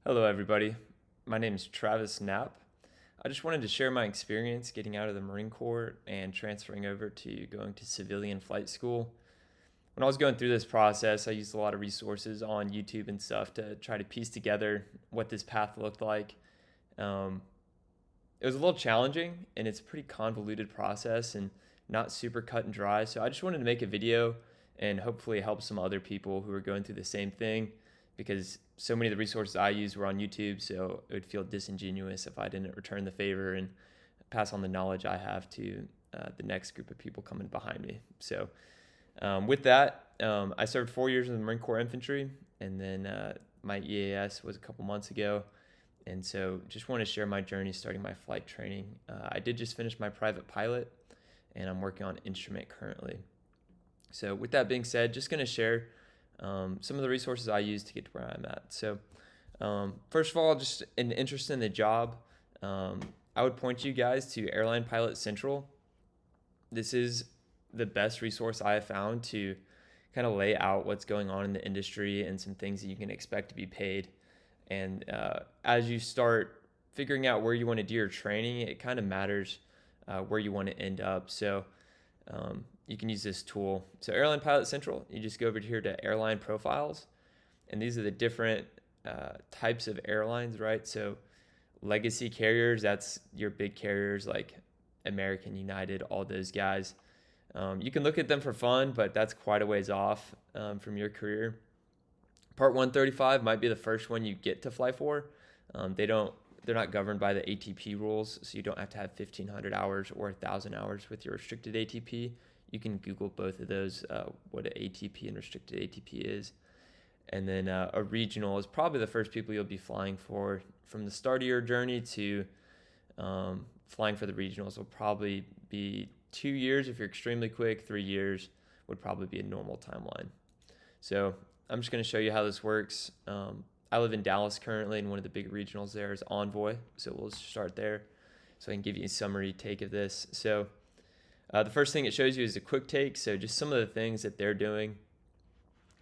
Hello, everybody. My name is Travis Knapp. I just wanted to share my experience getting out of the Marine Corps and transferring over to going to civilian flight school. When I was going through this process, I used a lot of resources on YouTube and stuff to try to piece together what this path looked like. Um, it was a little challenging and it's a pretty convoluted process and not super cut and dry. So I just wanted to make a video and hopefully help some other people who are going through the same thing because so many of the resources I used were on YouTube. So it would feel disingenuous if I didn't return the favor and pass on the knowledge I have to the next group of people coming behind me. So with that, I served 4 years in the Marine Corps Infantry, and then my EAS was a couple months ago. And so just want to share my journey starting my flight training. I did just finish my private pilot, and I'm working on instrument currently. So with that being said, just going to share some of the resources I use to get to where I'm at. So first of all, just an interest in the job. I would point you guys to Airline Pilot Central. This is the best resource I have found to kind of lay out what's going on in the industry and some things that you can expect to be paid. And as you start figuring out where you want to do your training, it kind of matters where you want to end up. So you can use this tool. So Airline Pilot Central, you just go over here to airline profiles, and these are the different types of airlines, right? So legacy carriers, that's your big carriers like American, United, all those guys. You can look at them for fun, but that's quite a ways off from your career. Part 135 might be the first one you get to fly for. They're not governed by the ATP rules, so you don't have to have 1,500 hours or 1,000 hours with your restricted ATP. You can Google both of those, what an ATP and restricted ATP is. And then a regional is probably the first people you'll be flying for. From the start of your journey to flying for the regionals will probably be 2 years if you're extremely quick. 3 years would probably be a normal timeline. So I'm just going to show you how this works. I live in Dallas currently, and one of the big regionals there is Envoy. So we'll start there so I can give you a summary take of this. So the first thing it shows you is a quick take. So just some of the things that they're doing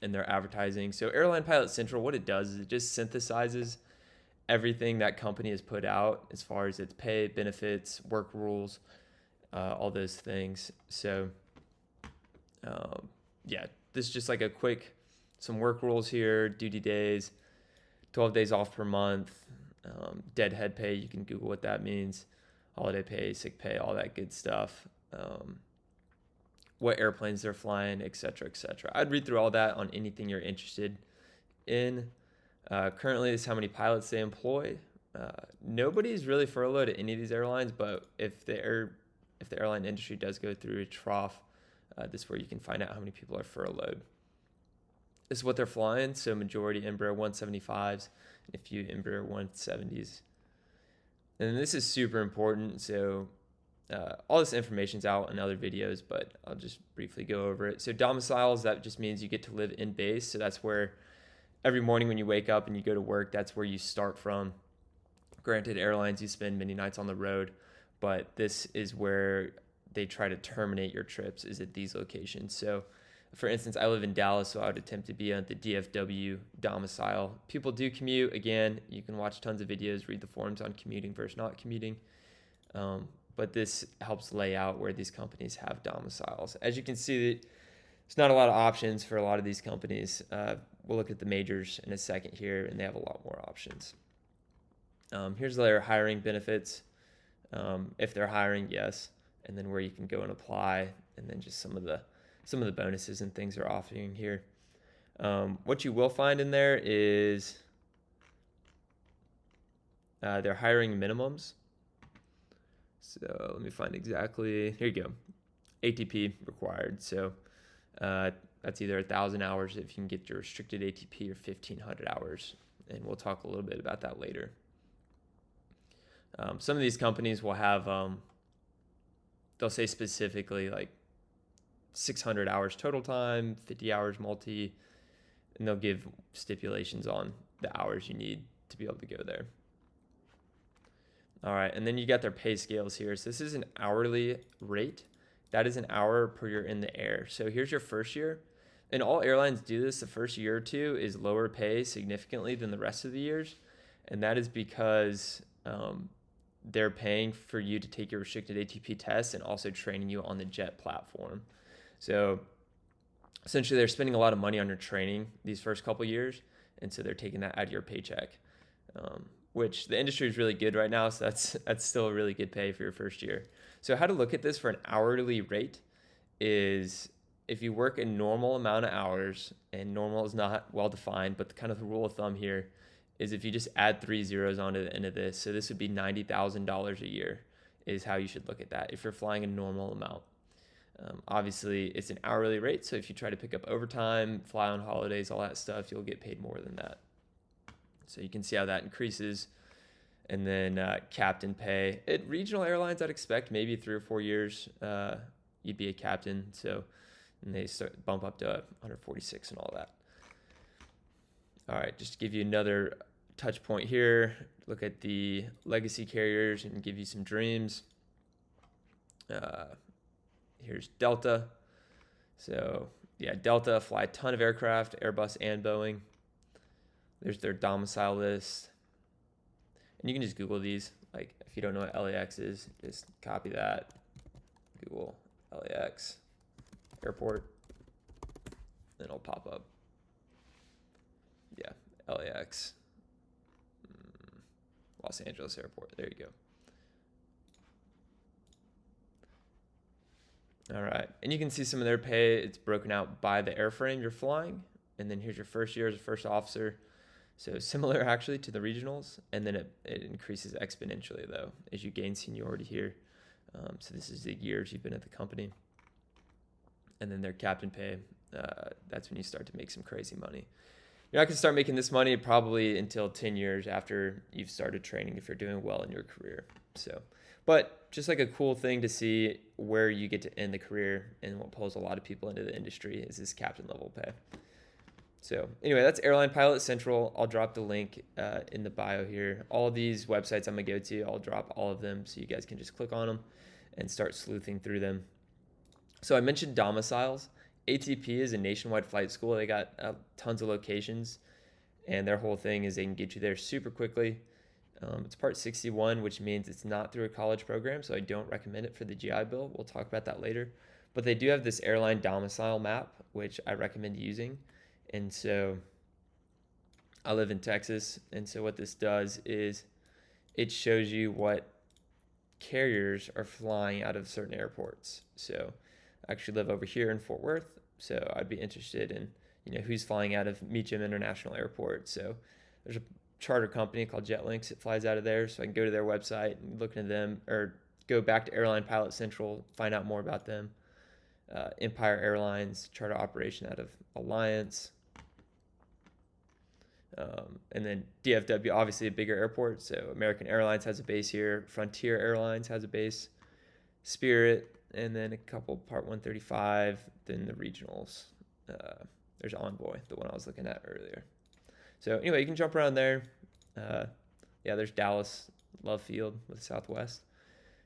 and their advertising. So Airline Pilot Central, what it does is it just synthesizes everything that company has put out as far as its pay, benefits, work rules, all those things. So yeah, this is just like a quick, some work rules here, duty days, 12 days off per month, deadhead pay, you can Google what that means, holiday pay, sick pay, all that good stuff, what airplanes they're flying, et cetera, et cetera. I'd read through all that on anything you're interested in. Currently, this is how many pilots they employ. Nobody's really furloughed at any of these airlines, but if the airline industry does go through a trough, this is where you can find out how many people are furloughed. This is what they're flying. So majority Embraer 175s and a few Embraer 170s. And this is super important. So all this information's out in other videos, but I'll just briefly go over it. So domiciles, that just means you get to live in base. So that's where every morning when you wake up and you go to work, that's where you start from. Granted, airlines, you spend many nights on the road, but this is where they try to terminate your trips, is at these locations. So for instance, I live in Dallas, so I would attempt to be at the DFW domicile. People do commute. Again, you can watch tons of videos, read the forums on commuting versus not commuting. But this helps lay out where these companies have domiciles. As you can see, there's not a lot of options for a lot of these companies. We'll look at the majors in a second here, and they have a lot more options. Here's their hiring benefits. If they're hiring, yes. And then where you can go and apply, and then just some of the bonuses and things they're offering here. What you will find in there is they're hiring minimums. So let me find exactly. Here you go. ATP required. So that's either 1,000 hours if you can get your restricted ATP or 1,500 hours. And we'll talk a little bit about that later. Some of these companies will have, they'll say specifically like 600 hours total time, 50 hours multi, and they'll give stipulations on the hours you need to be able to go there. All right, and then you got their pay scales here. So this is an hourly rate. That is an hour per year in the air. So here's your first year. And all airlines do this. The first year or two is lower pay significantly than the rest of the years. and that is because they're paying for you to take your restricted ATP test and also training you on the JET platform. So essentially, they're spending a lot of money on your training these first couple years, and so they're taking that out of your paycheck, which the industry is really good right now, so that's still a really good pay for your first year. So how to look at this for an hourly rate is if you work a normal amount of hours, and normal is not well defined, but kind of the rule of thumb here is if you just add 3 zeros onto the end of this, so this would be $90,000 a year is how you should look at that if you're flying a normal amount. Obviously, it's an hourly rate, so if you try to pick up overtime, fly on holidays, all that stuff, you'll get paid more than that. So you can see how that increases. And then captain pay. At regional airlines, I'd expect maybe 3 or 4 years you'd be a captain. So and they bump up to 146 and all that. All right, just to give you another touch point here, look at the legacy carriers and give you some dreams. Here's Delta. So yeah, Delta fly a ton of aircraft, Airbus and Boeing. There's their domicile list. And you can just Google these. Like if you don't know what LAX is, just copy that. Google LAX airport. Then it'll pop up. Yeah, LAX. Los Angeles airport. There you go. All right. And you can see some of their pay. It's broken out by the airframe you're flying. And then here's your first year as a first officer. So similar actually to the regionals. And then it increases exponentially though as you gain seniority here. So this is the years you've been at the company. And then their captain pay. That's when you start to make some crazy money. You're not going to start making this money probably until 10 years after you've started training if you're doing well in your career. So, but just like a cool thing to see where you get to end the career and what pulls a lot of people into the industry is this captain level pay. So anyway, that's Airline Pilot Central. I'll drop the link in the bio here. All these websites I'm going to go to, I'll drop all of them so you guys can just click on them and start sleuthing through them. So I mentioned domiciles. ATP is a nationwide flight school. They got tons of locations, and their whole thing is they can get you there super quickly. It's Part 61, which means it's not through a college program, so I don't recommend it for the GI Bill. We'll talk about that later. But they do have this airline domicile map, which I recommend using. And so I live in Texas, and so what this does is it shows you what carriers are flying out of certain airports. So I actually live over here in Fort Worth, so I'd be interested in who's flying out of Meacham International Airport. So there's a charter company called JetLinks that flies out of there, so I can go to their website and look into them, or go back to Airline Pilot Central, find out more about them. Empire Airlines charter operation out of Alliance. And then DFW, obviously a bigger airport, so American Airlines has a base here. Frontier Airlines has a base. Spirit, and then a couple Part 135, then the regionals. There's Envoy, the one I was looking at earlier. So anyway, you can jump around there. Yeah, there's Dallas Love Field with Southwest.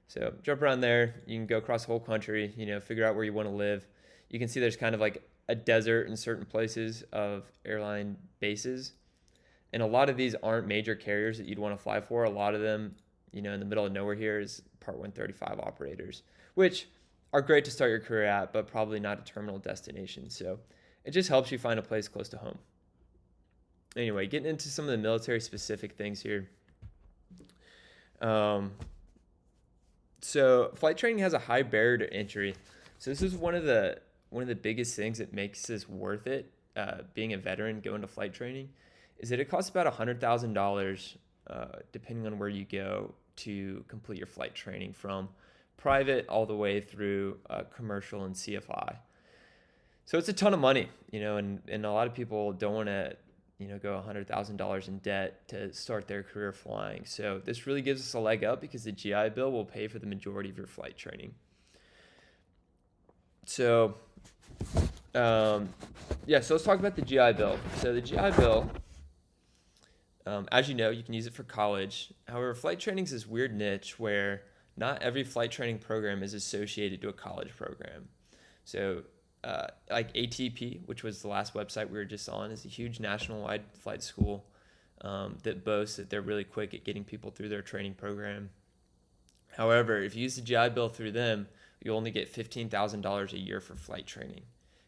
So jump around there. You can go across the whole country, figure out where you want to live. You can see there's kind of like a desert in certain places of airline bases. And a lot of these aren't major carriers that you'd want to fly for. A lot of them, in the middle of nowhere here is Part 135 operators, which are great to start your career at, but probably not a terminal destination. So it just helps you find a place close to home. Anyway, getting into some of the military specific things here. So flight training has a high barrier to entry. So this is one of the biggest things that makes this worth it, being a veteran, going to flight training, is that it costs about $100,000, depending on where you go, to complete your flight training, from private all the way through commercial and CFI. So it's a ton of money, and a lot of people don't want to, go $100,000 in debt to start their career flying. So this really gives us a leg up because the GI Bill will pay for the majority of your flight training. So, so let's talk about the GI Bill. So the GI Bill, as you know, you can use it for college. However, flight training is this weird niche where not every flight training program is associated to a college program. So like ATP, which was the last website we were just on, is a huge national-wide flight school. that boast that they're really quick at getting people through their training program. However, if you use the GI Bill through them, you only get $15,000 a year for flight training.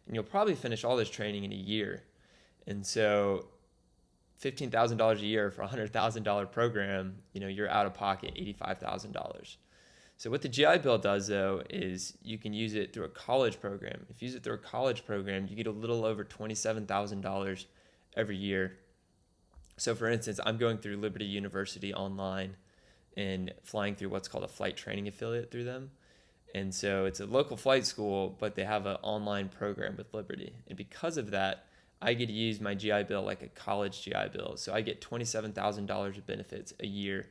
And you'll probably finish all this training in a year. And so $15,000 a year for a $100,000 program, you're out of pocket $85,000. So what the GI Bill does, though, is you can use it through a college program. If you use it through a college program, you get a little over $27,000 every year. So for instance, I'm going through Liberty University online and flying through what's called a flight training affiliate through them. And so it's a local flight school, but they have an online program with Liberty. And because of that, I get to use my GI Bill like a college GI Bill. So I get $27,000 of benefits a year.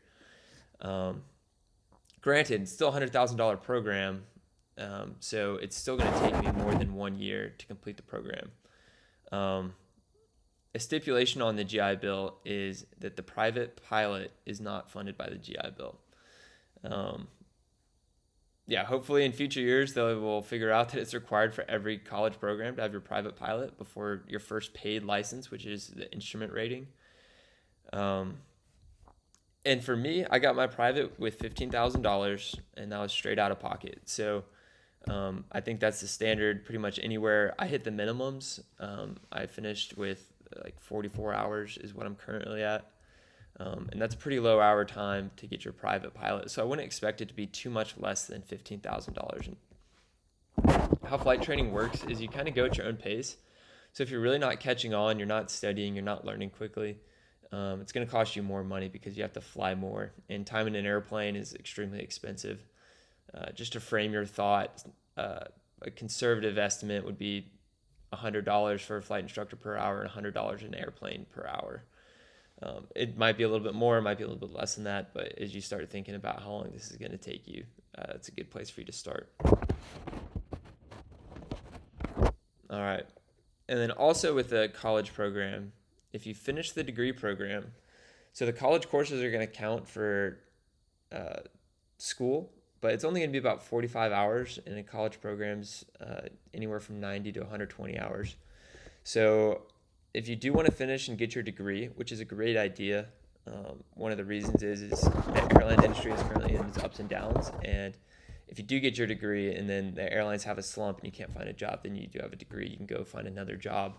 Granted, it's still a $100,000 program, so it's still going to take me more than 1 year to complete the program. A stipulation on the GI Bill is that the private pilot is not funded by the GI Bill. Hopefully in future years they will figure out that it's required for every college program to have your private pilot before your first paid license, which is the instrument rating. And for me, I got my private with $15,000, and that was straight out of pocket. So I think that's the standard pretty much anywhere. I hit the minimums. I finished with like 44 hours is what I'm currently at. And that's a pretty low hour time to get your private pilot. So I wouldn't expect it to be too much less than $15,000. And how flight training works is you kind of go at your own pace. So if you're really not catching on, you're not studying, you're not learning quickly, it's going to cost you more money because you have to fly more. And time in an airplane is extremely expensive. Just to frame your thought, a conservative estimate would be $100 for a flight instructor per hour and $100 an airplane per hour. It might be a little bit more, it might be a little bit less than that, but as you start thinking about how long this is going to take you, it's a good place for you to start. All right. And then also with the college program, if you finish the degree program, so the college courses are going to count for school, but it's only going to be about 45 hours, and in college programs, anywhere from 90 to 120 hours. So if you do want to finish and get your degree, which is a great idea, one of the reasons is the airline industry is currently in its ups and downs, and if you do get your degree and then the airlines have a slump and you can't find a job, then you do have a degree. You can go find another job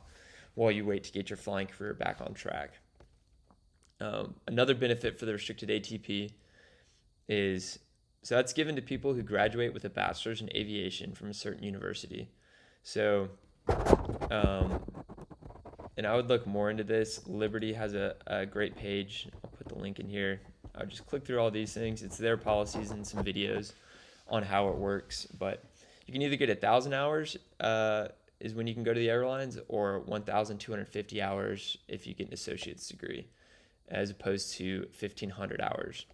while you wait to get your flying career back on track. Another benefit for the restricted ATP is, so that's given to people who graduate with a bachelor's in aviation from a certain university. So, and I would look more into this. Liberty has a great page. I'll put the link in here. I would just click through all these things. It's their policies and some videos on how it works. But you can either get 1,000 hours is when you can go to the airlines, or 1,250 hours if you get an associate's degree, as opposed to 1,500 hours.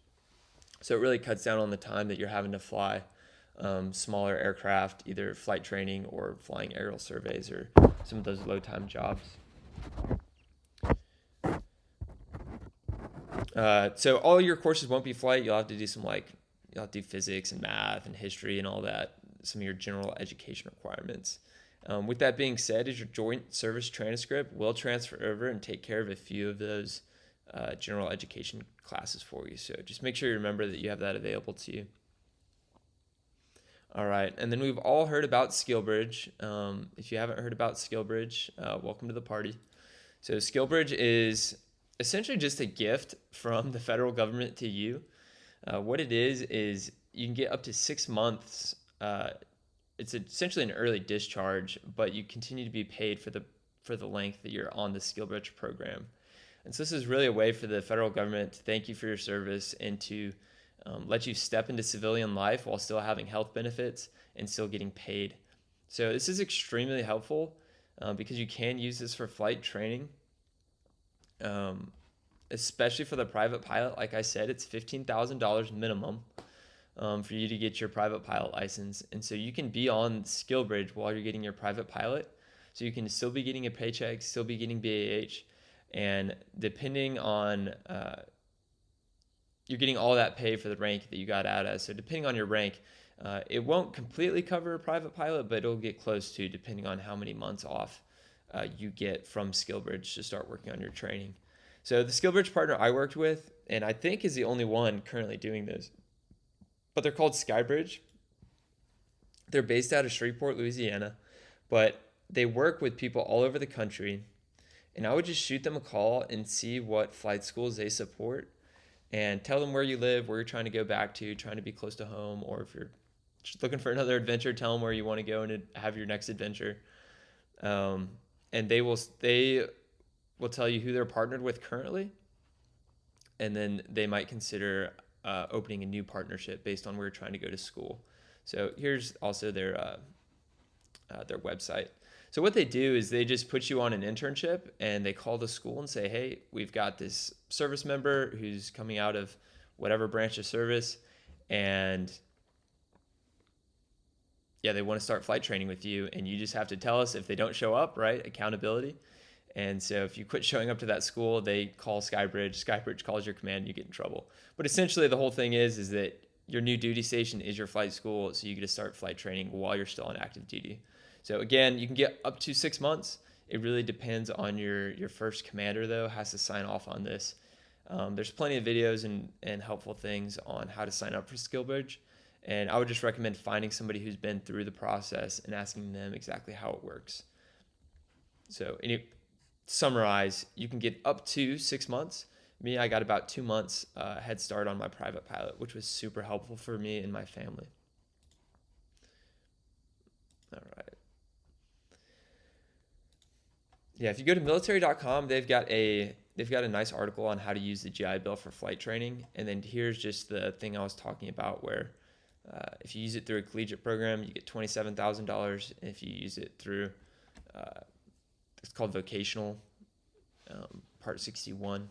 So it really cuts down on the time that you're having to fly smaller aircraft, either flight training or flying aerial surveys or some of those low time jobs. So all your courses won't be flight. You'll have to do you'll have to do physics and math and history and all that, some of your general education requirements. With that being said, is your joint service transcript will transfer over and take care of a few of those general education classes for you. So just make sure you remember that you have that available to you. All right, and then we've all heard about SkillBridge. If you haven't heard about SkillBridge, welcome to the party. So SkillBridge is essentially just a gift from the federal government to you. What it is you can get up to 6 months. It's essentially an early discharge, but you continue to be paid for the length that you're on the SkillBridge program. And so this is really a way for the federal government to thank you for your service and to let you step into civilian life while still having health benefits and still getting paid. So this is extremely helpful because you can use this for flight training, especially for the private pilot. Like I said, it's $15,000 minimum for you to get your private pilot license. And so you can be on SkillBridge while you're getting your private pilot. So you can still be getting a paycheck, still be getting BAH, and depending on you're getting all that pay for the rank that you got out as. So depending on your rank, it won't completely cover a private pilot, but it'll get close to, depending on how many months off you get from SkillBridge to start working on your training. So the SkillBridge partner I worked with, and I think is the only one currently doing this, but they're called Skybridge. They're based out of Shreveport, Louisiana, but they work with people all over the country. And I would just shoot them a call and see what flight schools they support and tell them where you live, where you're trying to go back to, trying to be close to home, or if you're just looking for another adventure, tell them where you want to go and have your next adventure. Um, and they will tell you who they're partnered with currently, and then they might consider opening a new partnership based on where you're trying to go to school. So here's also their website. So what they do is they just put you on an internship and they call the school and say, hey, we've got this service member who's coming out of whatever branch of service, and yeah, they want to start flight training with you, and you just have to tell us if they don't show up, right? Accountability. And so if you quit showing up to that school, they call Skybridge. Skybridge calls your command, you get in trouble. But essentially the whole thing is that your new duty station is your flight school, so you get to start flight training while you're still on active duty. So again, you can get up to 6 months. It really depends on your first commander, though, has to sign off on this. There's plenty of videos and helpful things on how to sign up for SkillBridge. And I would just recommend finding somebody who's been through the process and asking them exactly how it works. So summarize, you can get up to 6 months. Me, I got about 2 months head start on my private pilot, which was super helpful for me and my family. All right. Yeah, if you go to military.com, they've got a nice article on how to use the GI Bill for flight training. And then here's just the thing I was talking about where if you use it through a collegiate program, you get $27,000. And if you use it through, it's called vocational, Part 61,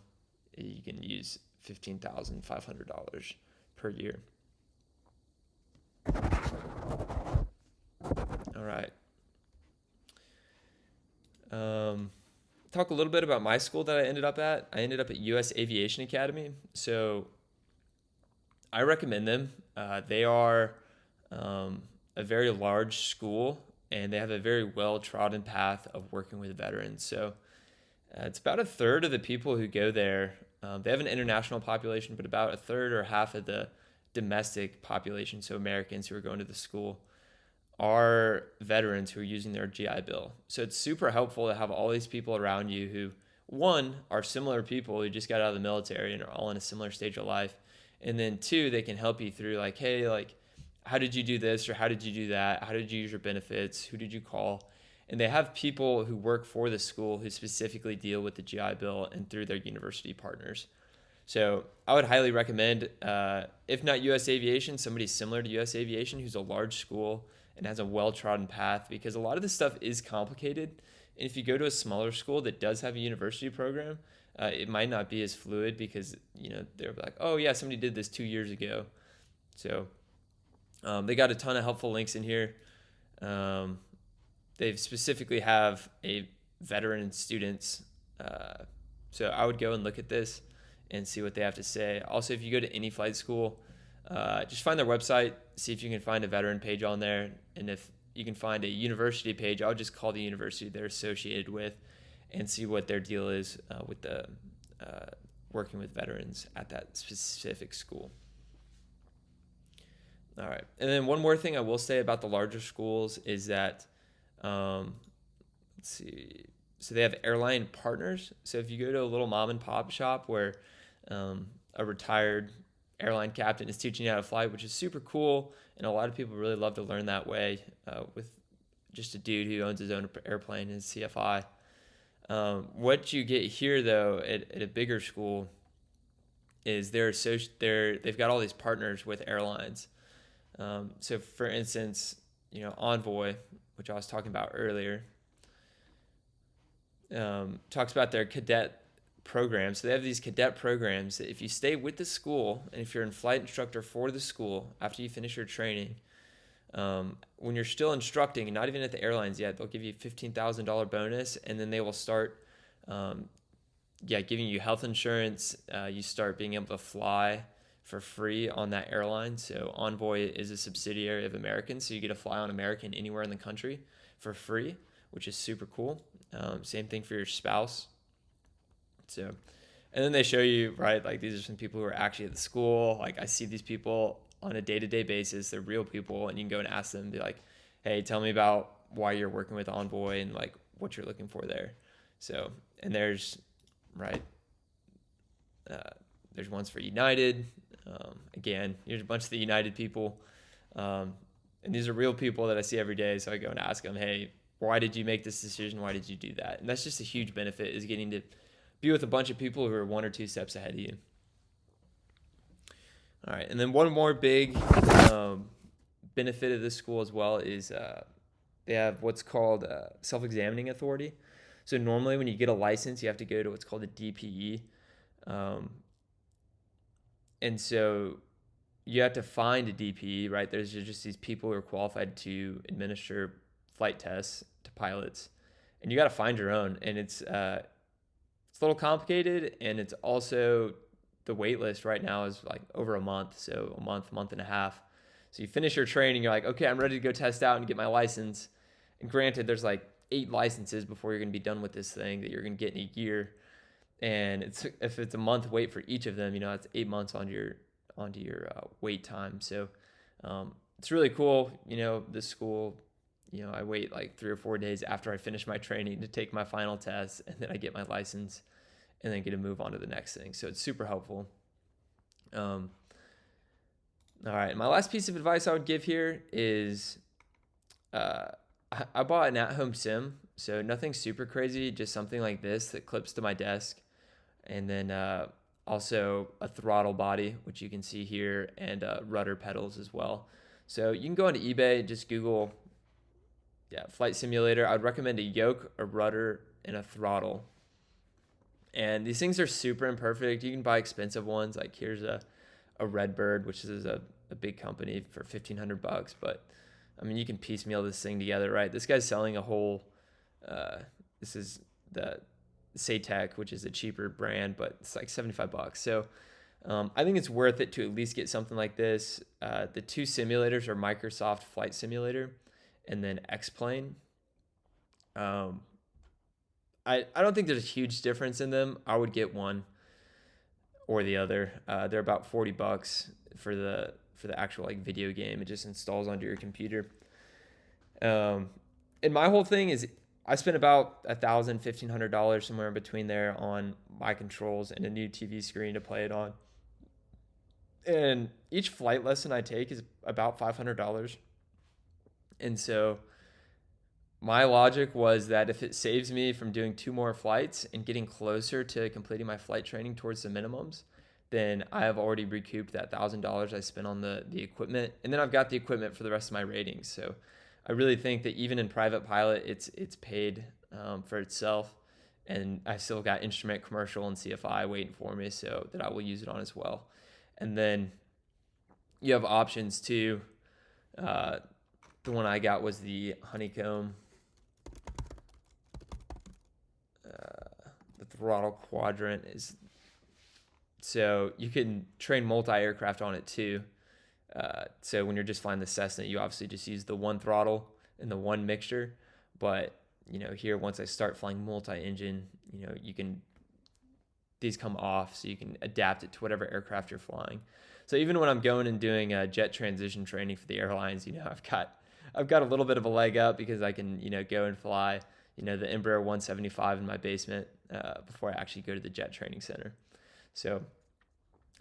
you can use $15,500 per year. All right. Talk a little bit about my school that I ended up at. I ended up at U.S. Aviation Academy. So I recommend them. They are a very large school, and they have a very well-trodden path of working with veterans. So it's about a third of the people who go there. They have an international population, but about a third or half of the domestic population, so Americans who are going to the school, are veterans who are using their GI Bill. So it's super helpful to have all these people around you who, one, are similar people who just got out of the military and are all in a similar stage of life. And then two, they can help you through like, hey, like, how did you do this or how did you do that? How did you use your benefits? Who did you call? And they have people who work for the school who specifically deal with the GI Bill and through their university partners. So I would highly recommend, if not U.S. Aviation, somebody similar to U.S. Aviation who's a large school and has a well-trodden path, because a lot of this stuff is complicated. And if you go to a smaller school that does have a university program, it might not be as fluid because, they're like, oh yeah, somebody did this 2 years ago. So they got a ton of helpful links in here. They specifically have a veteran students. So I would go and look at this and see what they have to say. Also, if you go to any flight school, just find their website, see if you can find a veteran page on there. And if you can find a university page, I'll just call the university they're associated with and see what their deal is with the working with veterans at that specific school. All right. And then one more thing I will say about the larger schools is that, let's see. So they have airline partners. So if you go to a little mom and pop shop where a retired airline captain is teaching you how to fly, which is super cool, and a lot of people really love to learn that way with just a dude who owns his own airplane, his CFI. What you get here, though, at a bigger school is they've got all these partners with airlines. So, for instance, Envoy, which I was talking about earlier, talks about their cadet program. So they have these cadet programs that if you stay with the school and if you're in flight instructor for the school after you finish your training, when you're still instructing and not even at the airlines yet, they'll give you a $15,000 bonus, and then they will start giving you health insurance. You start being able to fly for free on that airline. So Envoy is a subsidiary of American, so you get to fly on American anywhere in the country for free, which is super cool. Same thing for your spouse. So And then they show you, right, like these are some people who are actually at the school. Like I see these people on a day-to-day basis. They're real people, and you can go and ask them, be like, hey, tell me about why you're working with Envoy and like what you're looking for there. So, and there's, right, uh, there's ones for United. Again, here's a bunch of the United people. And these are real people that I see every day. So I go and ask them, hey, why did you make this decision? Why did you do that? And that's just a huge benefit, is getting to be with a bunch of people who are 1 or 2 steps ahead of you. All right. And then one more big benefit of this school as well is they have what's called self-examining authority. So normally when you get a license, you have to go to what's called a DPE. And so you have to find a DPE, right? There's just these people who are qualified to administer flight tests to pilots, and you got to find your own. And it's a little complicated, and it's also, the wait list right now is like over a month, so a month and a half. So you finish your training, you're like, okay, I'm ready to go test out and get my license. And granted, there's like 8 licenses before you're going to be done with this thing that you're going to get in a year. And if it's a month wait for each of them, it's 8 months onto your wait time. So it's really cool. This school, I wait like 3 or 4 days after I finish my training to take my final test, and then I get my license and then get to move on to the next thing. So it's super helpful. All right. My last piece of advice I would give here is I bought an at-home sim. So nothing super crazy, just something like this that clips to my desk. And then also a throttle body, which you can see here, and rudder pedals as well. So you can go onto eBay, just Google flight simulator. I would recommend a yoke, a rudder, and a throttle. And these things are super imperfect. You can buy expensive ones. Like here's a Redbird, which is a big company, for $1,500. But I mean, you can piecemeal this thing together, right? This guy's selling a whole, this is the Satec, which is a cheaper brand, but it's like $75. So I think it's worth it to at least get something like this. The 2 simulators are Microsoft Flight Simulator and then X-Plane. I don't think there's a huge difference in them. I would get one or the other. They're about $40 for the actual like video game. It just installs onto your computer. And my whole thing is I spent about $1,000, $1,500 somewhere in between there on my controls and a new TV screen to play it on. And each flight lesson I take is about $500. And so my logic was that if it saves me from doing 2 more flights and getting closer to completing my flight training towards the minimums, then I have already recouped that $1,000 I spent on the equipment. And then I've got the equipment for the rest of my ratings. So I really think that even in private pilot, it's paid for itself. And I still got instrument, commercial, and CFI waiting for me, so that I will use it on as well. And then you have options too. The one I got was the Honeycomb. The throttle quadrant is, so you can train multi-aircraft on it too. So when you're just flying the Cessna, you obviously just use the one throttle and the one mixture. But here, once I start flying multi-engine, these come off, so you can adapt it to whatever aircraft you're flying. So even when I'm going and doing jet transition training for the airlines, I've got a little bit of a leg up, because I can go and fly the Embraer 175 in my basement before I actually go to the jet training center. So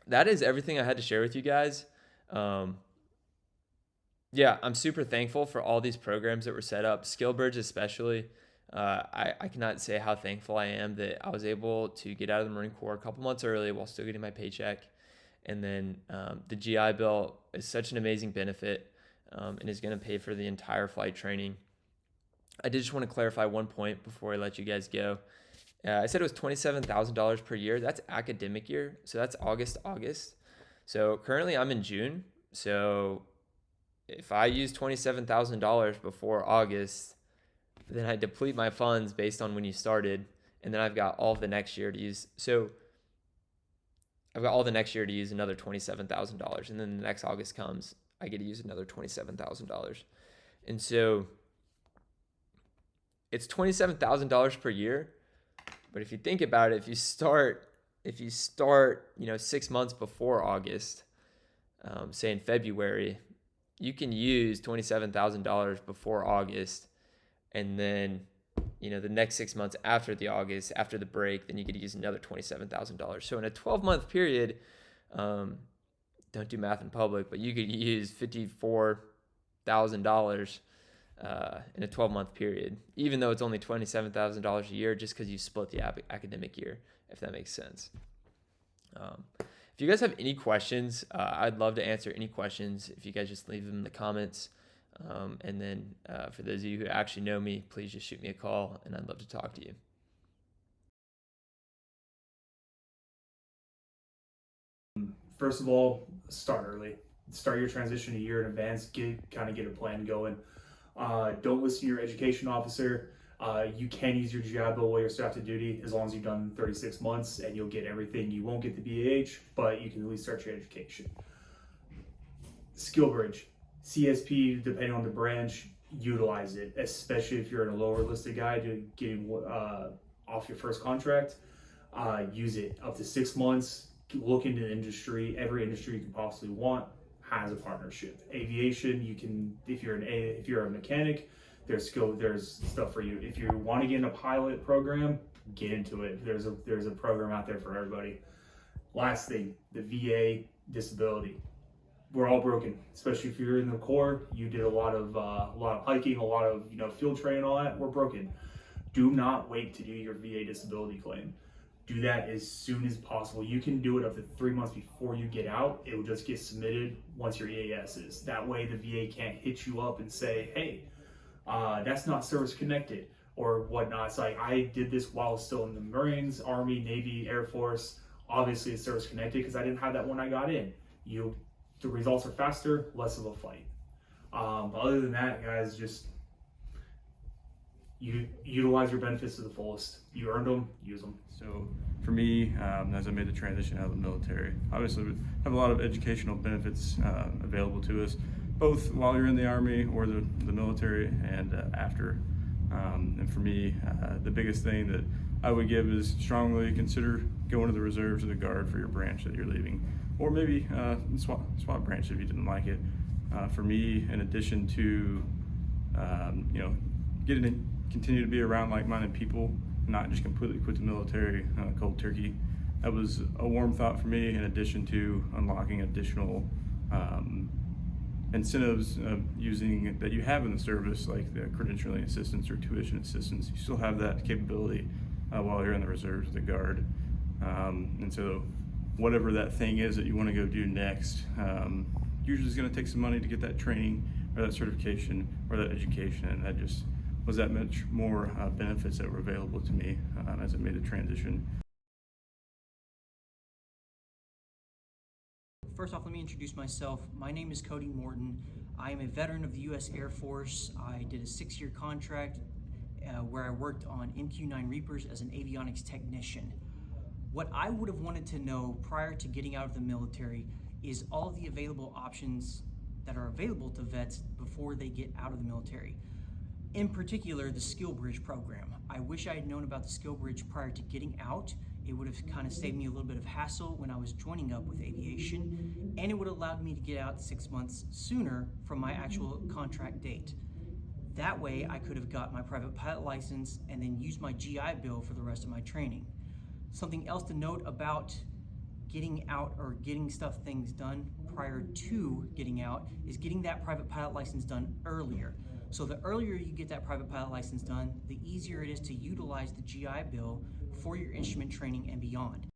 that is everything I had to share with you guys. I'm super thankful for all these programs that were set up, SkillBridge especially. I cannot say how thankful I am that I was able to get out of the Marine Corps a couple months early while still getting my paycheck. And then the GI Bill is such an amazing benefit and is going to pay for the entire flight training. I did just want to clarify one point before I let you guys go. I said it was $27,000 per year. That's academic year. So that's August. So currently I'm in June. So if I use $27,000 before August, then I deplete my funds based on when you started. And then I've got all of the next year to use. So I've got all the next year to use another $27,000. And then the next August comes, I get to use another $27,000. And so it's $27,000 per year. But if you think about it, if you start if you start, 6 months before August, say in February, you can use $27,000 before August, and then the next 6 months after the break, then you could use another $27,000. So in a 12-month period, don't do math in public, but you could use $54,000 in a 12-month period, even though it's only $27,000 a year, just because you split the academic year, if that makes sense. If you guys have any questions, I'd love to answer any questions if you guys just leave them in the comments. And then for those of you who actually know me, please just shoot me a call, and I'd love to talk to you. First of all, start early. Start your transition a year in advance. Get a plan going. Don't listen to your education officer. You can use your GI Bill while you're still active duty as long as you've done 36 months, and you'll get everything. You won't get the BAH, but you can at least start your education. SkillBridge, CSP, depending on the branch, utilize it, especially if you're in a lower listed guy to getting off your first contract. Use it up to 6 months. Look into the industry. Every industry you can possibly want has a partnership. Aviation, you can, if you're a mechanic, there's stuff for you. If you want to get in a pilot program, get into it. There's a program out there for everybody. Last thing, the VA disability. We're all broken, especially if you're in the Corps. You did a lot of hiking, a lot of field training, all that. We're broken. Do not wait to do your VA disability claim. Do that as soon as possible. You can do it up to 3 months before you get out. It will just get submitted once your EAS is. That way the VA can't hit you up and say, hey, that's not service connected or whatnot. It's like, I did this while still in the Marines, Army, Navy, Air Force. Obviously it's service connected because I didn't have that when I got in. The results are faster, less of a fight. But other than that, guys, just you utilize your benefits to the fullest. You earned them, use them. So for me, as I made the transition out of the military, obviously we have a lot of educational benefits available to us, both while you're in the Army or the military and after. And for me, the biggest thing that I would give is strongly consider going to the reserves or the Guard for your branch that you're leaving, or maybe SWAT branch if you didn't like it. For me, in addition to continue to be around like-minded people, not just completely quit the military cold turkey. That was a warm thought for me, in addition to unlocking additional incentives that you have in the service, like the credentialing assistance or tuition assistance. You still have that capability while you're in the reserves, the Guard. And so whatever that thing is that you want to go do next, usually is going to take some money to get that training or that certification or that education, and that just was that much more benefits that were available to me as I made the transition. First off, let me introduce myself. My name is Cody Morton. I am a veteran of the U.S. Air Force. I did a 6-year contract where I worked on MQ-9 Reapers as an avionics technician. What I would have wanted to know prior to getting out of the military is all of the available options that are available to vets before they get out of the military. In particular, the SkillBridge program. I wish I had known about the SkillBridge prior to getting out. It would have kind of saved me a little bit of hassle when I was joining up with aviation, and it would have allowed me to get out 6 months sooner from my actual contract date. That way, I could have got my private pilot license and then used my GI Bill for the rest of my training. Something else to note about getting out or getting things done prior to getting out is getting that private pilot license done earlier. So the earlier you get that private pilot license done, the easier it is to utilize the GI Bill for your instrument training and beyond.